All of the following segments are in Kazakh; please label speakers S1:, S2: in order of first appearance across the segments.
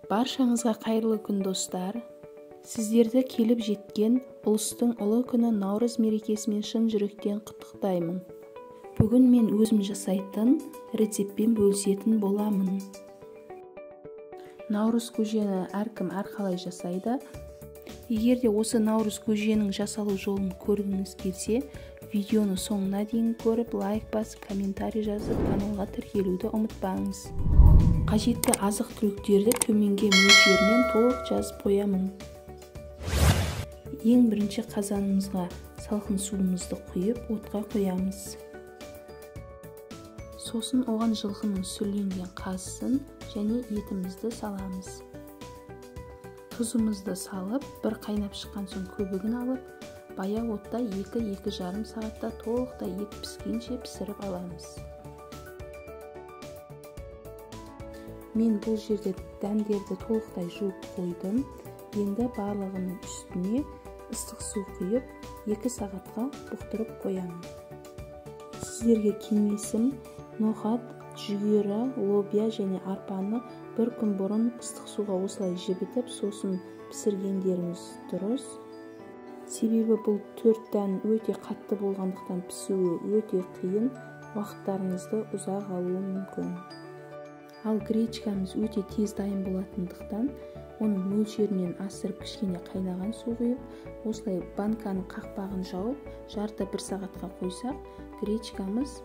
S1: Баршаңызға қайырлы күн достар. Сіздерді келіп жеткен ұлыстың ұлы күні Наурыз мерекесімен шын жүректен құттықтаймын. Бүгін мен өзім жасайтын рецептпен бөлісетін боламын. Наурыз көжені әркім әрқалай жасайды. Егер де осы наурыз көженің жасалу жолын көргіңіз келсе, видеоны соңына дейін көріп, лайк басып, комментарий жазып, каналға тіркелуді ұмытпаңыз. Қажетті азық-түліктерді төменге мөлшермен толық жазып қоямын. Ең бірінші қазанымызға салқын суымызды құйып, отқа қоямыз. Сосын оған жылқының сүрленген қазысын және етімізді саламыз. Тұзымызды салып, бір қайнап шыққан соң көбігін алып, баяу отта 2-2,5 сағатта толықтай ет піскенше пісіріп аламыз. Мен бұл жерде дәмдерді толықтай жуып қойдым. Енді барлығының үстіне ыстық су құйып, 2 сағатқа бұқтырып қоямын. Сіздерге кеңесім, ноқат, жүгері, лобия және арпаны бір күн бұрын ыстық суға осылай жібітіп, сосын пісіргендеріңіз дұрыс. Себебі бұл 4 дән өте қатты болғандықтан пісуі өте қиын, уақыттарыңызды ұзақ алуы мүмкін. Ал гречкамыз өте тез дайын болатындықтан, оның мөлшерінен асырып кішкене қайнаған су құйып, осылай банканың қақпағын жауып, жарты 1 сағатқа қойсақ, гречкамыз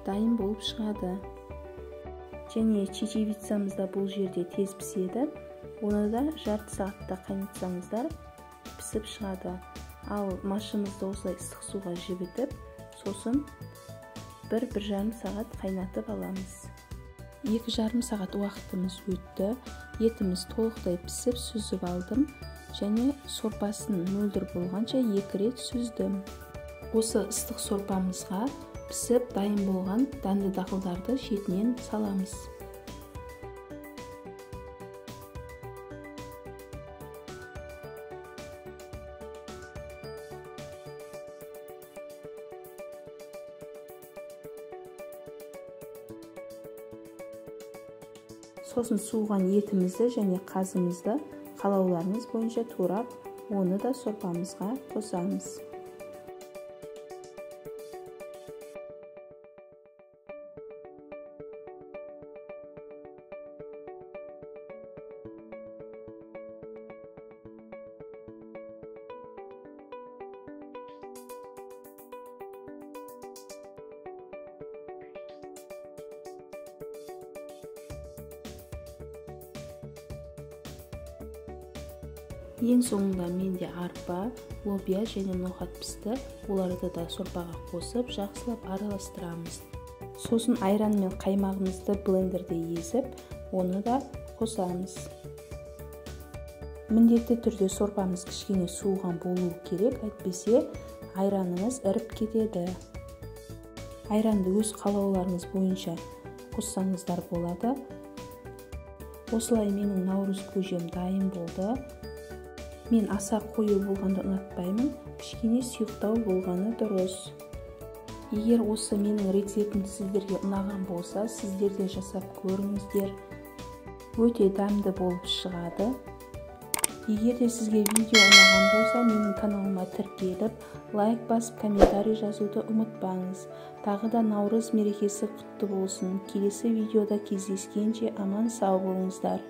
S1: дайын болып шығады. Және чечевицамыз да бұл жерде тез піседі. Оны да жарты сағатта қайнатсаңыздар пісіп шығады. Ал машымызды осылай ыстық суға жібітіп, сосын 1-1,5 сағат қайнатып аламыз. 2,5 сағат уақытымыз өтті. Етіміз толықтай пісіп сүзіп алдым және сорпасын мөлдір болғанша 2 рет сүздім. Осы ыстық сорпамызға пісіп дайын болған дәнді дақылдарды шетінен саламыз. Сосын суыған етімізді және қазымызды қалауларыңыз бойынша турап, оны да сорпамызға қосамыз. Ең соңында менде арпа, лобия және ноқат пісті. Оларды да сорпаға қосып, жақсылап араластырамыз. Сосын айран мен қаймағымызды блендерде езіп, оны да қосамыз. Міндетті түрде сорпамыз кішкене суыған болуы керек, әйтпесе айраныңыз іріп кетеді. Айранды өз қалауларыңыз бойынша қоссаңыздар болады. Осылай менің наурыз көжем дайын болды. Мен аса қою болғанды ұнатпаймын, кішкене сұйықтау болғаны дұрыс. Егер осы менің рецептім сіздерге ұнаған болса, сіздер де жасап көріңіздер. Өте дәмді болып шығады. Егер де сізге видео ұнаған болса, менің каналыма тіркеліп, лайк басып, комментарий жазуды ұмытпаңыз. Тағы да наурыз мерекесі құтты болсын. Келесі видеода кездескенше аман сау болыңыздар.